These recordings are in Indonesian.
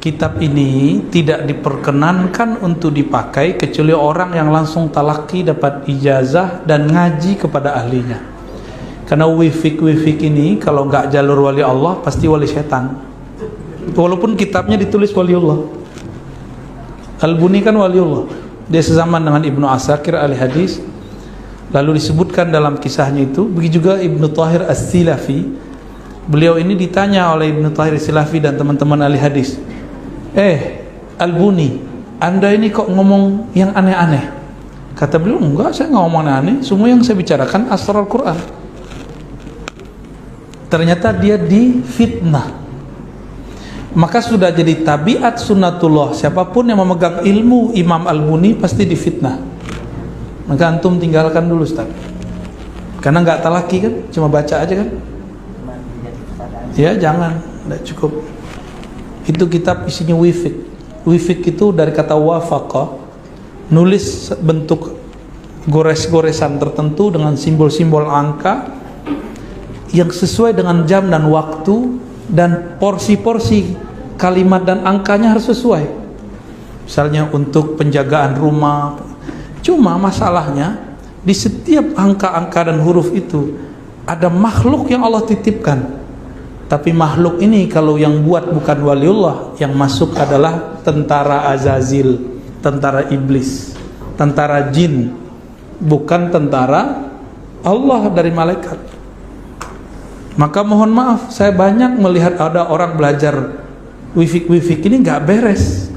kitab ini tidak diperkenankan untuk dipakai kecuali orang yang langsung talaki, dapat ijazah dan ngaji kepada ahlinya. Karena wifik ini kalau nggak jalur wali Allah pasti wali setan. Walaupun kitabnya ditulis waliullah. Al-Buni kan waliullah. Dia sezaman dengan Ibnu Asakir ahli hadis. Lalu disebutkan dalam kisahnya itu, begitu juga Ibnu Tahir As-Silafi. Beliau ini ditanya oleh Ibnu Tahir As-Silafi dan teman-teman ahli hadis, Al-Buni, Anda ini kok ngomong yang aneh-aneh? Kata beliau, enggak, saya nggak ngomong aneh, semua yang saya bicarakan asrar Quran. Ternyata dia difitnah. Maka sudah jadi tabiat sunnatullah, siapapun yang memegang ilmu Imam Al-Buni pasti difitnah. Maka antum tinggalkan dulu, Ustaz. Karena nggak talaki kan, cuma baca aja kan. Ya jangan, tidak cukup. Itu kitab isinya wifik. Wifik itu dari kata wafaqa, nulis bentuk gores-goresan tertentu dengan simbol-simbol angka yang sesuai dengan jam dan waktu, dan porsi-porsi kalimat dan angkanya harus sesuai. Misalnya untuk penjagaan rumah. Cuma masalahnya di setiap angka-angka dan huruf itu ada makhluk yang Allah titipkan. Tapi makhluk ini kalau yang buat bukan waliullah, yang masuk adalah tentara Azazil, tentara iblis, tentara jin, bukan tentara Allah dari malaikat. Maka mohon maaf, saya banyak melihat ada orang belajar wifik ini nggak beres,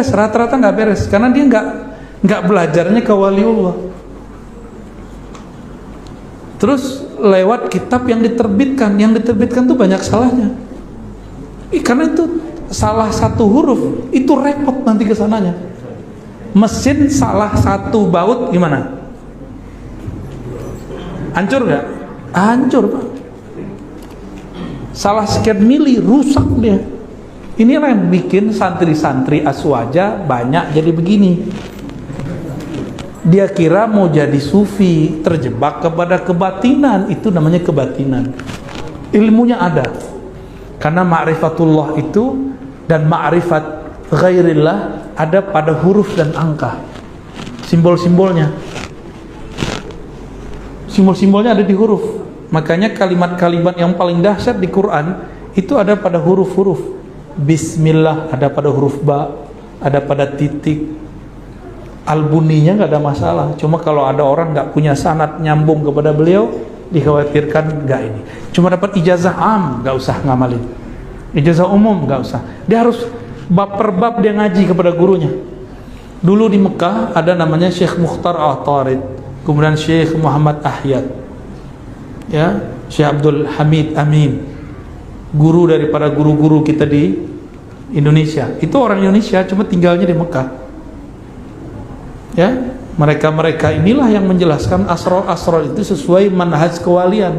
rata-rata nggak beres, karena dia nggak belajarnya ke waliullah. Terus lewat kitab yang diterbitkan tuh banyak salahnya. Karena itu salah satu huruf itu repot nanti kesananya. Mesin salah satu baut gimana? Hancur nggak? Hancur, Pak. Salah sekian mili rusak dia. Inilah yang bikin santri-santri aswaja banyak jadi begini. Dia kira mau jadi sufi, terjebak kepada kebatinan. Itu namanya kebatinan. Ilmunya ada. Karena ma'rifatullah itu dan ma'rifat ghairillah ada pada huruf dan angka. Simbol-simbolnya. Simbol-simbolnya ada di huruf. Makanya kalimat-kalimat yang paling dahsyat di Quran itu ada pada huruf-huruf. Bismillah ada pada huruf ba, ada pada titik. Al-Buninya nggak ada masalah. Cuma kalau ada orang nggak punya sanad nyambung kepada beliau, dikhawatirkan nggak ini. Cuma dapat ijazah am, nggak usah ngamalin. Ijazah umum nggak usah. Dia harus bab per bab dia ngaji kepada gurunya. Dulu di Mekah ada namanya Syekh Mukhtar Al-Tarid, kemudian Syekh Muhammad Ahyad, ya, Syekh Abdul Hamid Amin, guru daripada guru-guru kita di Indonesia. Itu orang Indonesia, cuma tinggalnya di Mekah. Ya, mereka inilah yang menjelaskan asrar itu sesuai manhaj kewalian.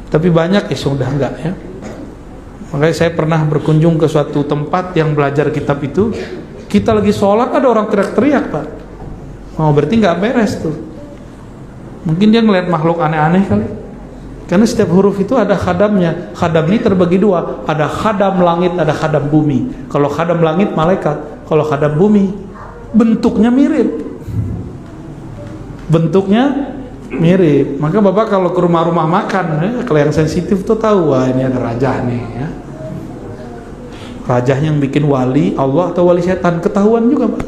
Tapi banyak sudah enggak ya. Makanya saya pernah berkunjung ke suatu tempat yang belajar kitab itu. Kita lagi sholat ada orang teriak-teriak, Pak. Oh, berarti nggak beres tuh. Mungkin dia ngeliat makhluk aneh-aneh kali. Karena setiap huruf itu ada khadamnya. Khadam ini terbagi dua. Ada khadam langit, ada khadam bumi. Kalau khadam langit malaikat, kalau khadam bumi bentuknya mirip. Maka Bapak kalau ke rumah-rumah makan, kalau yang sensitif tuh tahu, wah ini ada rajah nih ya. Rajah yang bikin wali Allah atau wali setan ketahuan juga, Pak.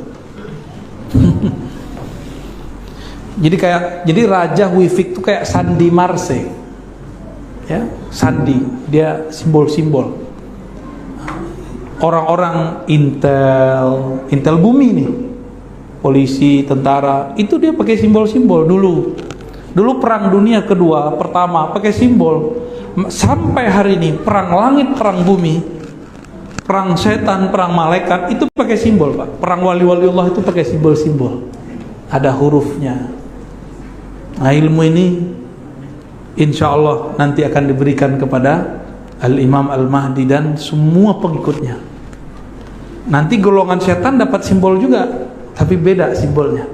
Jadi raja wifik itu kayak Sandi Marse. Ya, Sandi, dia simbol-simbol. Orang-orang intel bumi nih. Polisi, tentara, itu dia pakai simbol-simbol dulu. Dulu perang dunia kedua, pertama pakai simbol. Sampai hari ini perang langit, perang bumi, perang setan, perang malaikat itu pakai simbol, Pak. Perang wali-wali Allah itu pakai simbol-simbol. Ada hurufnya. Nah, ilmu ini insya Allah nanti akan diberikan kepada Al-Imam Al-Mahdi dan semua pengikutnya. Nanti golongan setan dapat simbol juga, tapi beda simbolnya.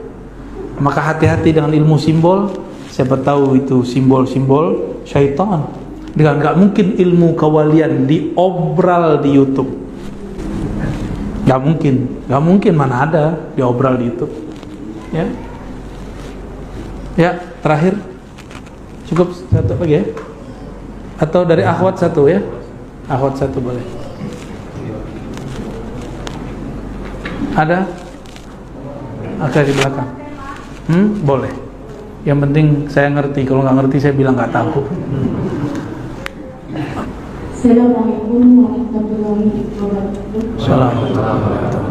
Maka hati-hati dengan ilmu simbol. Siapa tahu itu simbol-simbol syaitan. Dengan nggak mungkin ilmu kewalian diobral di YouTube. Nggak mungkin, mana ada diobral di YouTube. Ya, ya terakhir cukup satu lagi ya, atau dari akhwat satu ya, akhwat satu boleh. Ada? Ada di belakang. Boleh. Yang penting saya ngerti. Kalau nggak ngerti saya bilang nggak tahu. Assalamualaikum warahmatullahi wabarakatuh. Assalamualaikum.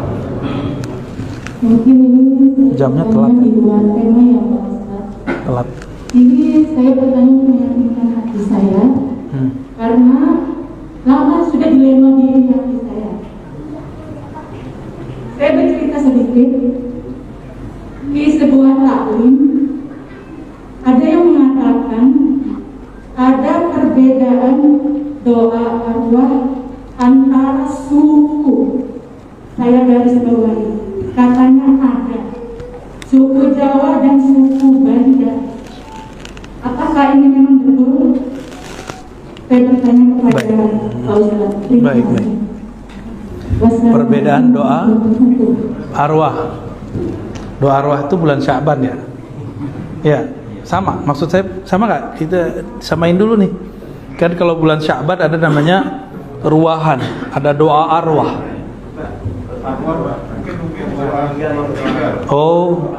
Mungkin ini Jamnya telat ya? di luar tema ya Pak Ustaz. Telat. Ini saya bertanya meyakinkan hati saya karena lama sudah dilema di hati saya. Saya bercerita sedikit. Di sebuah taklim ada yang mengatakan ada perbedaan doa arwah antara suku. Saya garis bawahi, katanya ada suku Jawa dan suku Banda. Apakah ini memang betul? Saya bertanya kepada Pak Ustaz. Baik. Perbedaan doa arwah. Doa arwah itu bulan Sya'ban ya? Ya, sama. Maksud saya sama nggak? Kita samain dulu nih. Kan kalau bulan Sya'ban ada namanya ruahan, ada doa arwah. Oh,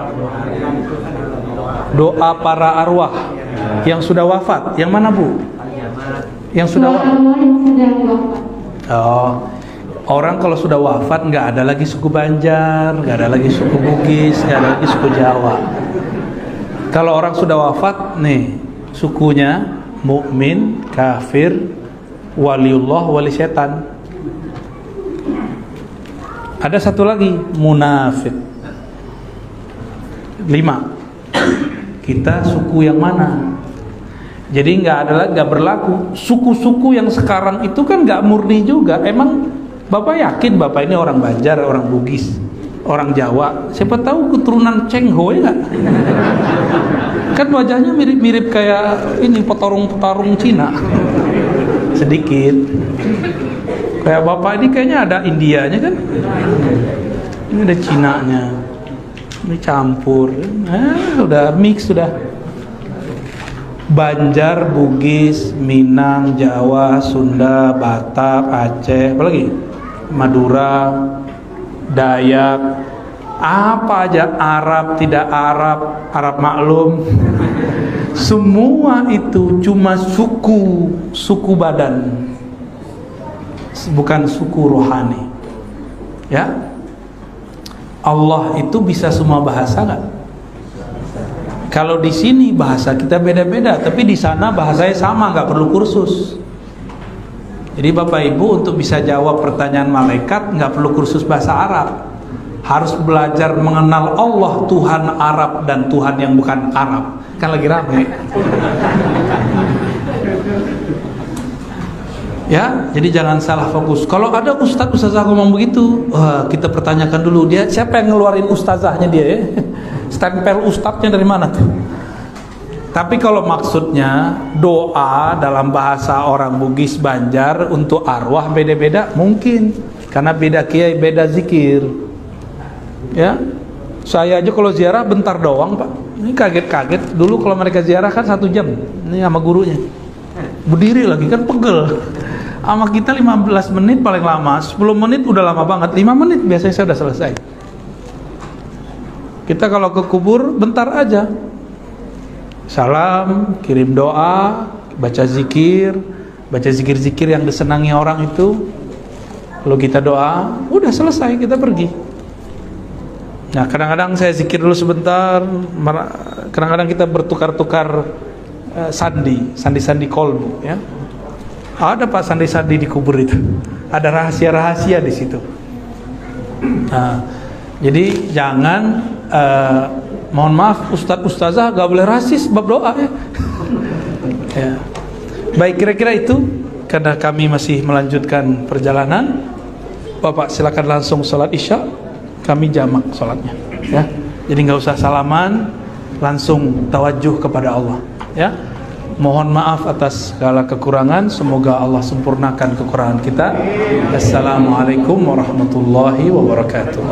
doa para arwah yang sudah wafat. Yang mana Bu? Yang sudah wafat. Oh, orang kalau sudah wafat nggak ada lagi suku Banjar, nggak ada lagi suku Bugis, nggak ada lagi suku Jawa. Kalau orang sudah wafat nih, sukunya mukmin, kafir, waliullah, wali setan. Ada satu lagi, munafik. 5. Kita suku yang mana? Jadi nggak berlaku. Suku-suku yang sekarang itu kan nggak murni juga. Emang Bapak yakin Bapak ini orang Banjar, orang Bugis, orang Jawa? Siapa tahu keturunan Cheng Ho ya nggak? Kan wajahnya mirip-mirip kayak ini petarung-petarung Cina. Sedikit. Kayak Bapak ini kayaknya ada Indianya kan? Ini ada Cinanya. Ini campur. Udah mix sudah. Banjar, Bugis, Minang, Jawa, Sunda, Batak, Aceh, apa lagi? Madura, Dayak, apa aja, Arab, tidak Arab, Arab maklum. Semua itu cuma suku badan, bukan suku rohani. Ya, Allah itu bisa semua bahasa nggak? Kalau di sini bahasa kita beda-beda, tapi di sana bahasanya sama, nggak perlu kursus. Jadi Bapak Ibu untuk bisa jawab pertanyaan malaikat nggak perlu kursus bahasa Arab. Harus belajar mengenal Allah, Tuhan Arab dan Tuhan yang bukan Arab. Kan lagi rame. Ya, jadi jangan salah fokus. Kalau ada ustazah ngomong begitu, kita pertanyakan dulu dia siapa yang ngeluarin ustazahnya dia ya? Stempel ustadznya dari mana tuh? Tapi kalau maksudnya doa dalam bahasa orang Bugis, Banjar untuk arwah beda-beda mungkin, karena beda kiai, beda zikir. Ya, saya aja kalau ziarah bentar doang Pak. Ini kaget-kaget. Dulu kalau mereka ziarah kan 1 jam. Ini sama gurunya. Berdiri lagi kan pegel. Sama kita 15 menit paling lama, 10 menit udah lama banget, 5 menit biasanya saya udah selesai. Kita kalau ke kubur bentar aja, salam, kirim doa, baca zikir yang disenangi orang itu. Lalu kita doa, udah selesai, kita pergi. Nah kadang-kadang saya zikir dulu sebentar, kadang-kadang kita bertukar-tukar sandi kolbu ya. Ada Pak sandi-sandi di kubur itu, ada rahasia-rahasia di situ. Nah, jadi jangan mohon maaf ustazah gak boleh rasis bab doa ya. Ya. Baik, kira-kira itu karena kami masih melanjutkan perjalanan. Bapak silakan langsung sholat isya, kami jamak sholatnya ya. Jadi nggak usah salaman, langsung tawajuh kepada Allah ya. Mohon maaf atas segala kekurangan. Semoga Allah sempurnakan kekurangan kita. Assalamualaikum warahmatullahi wabarakatuh.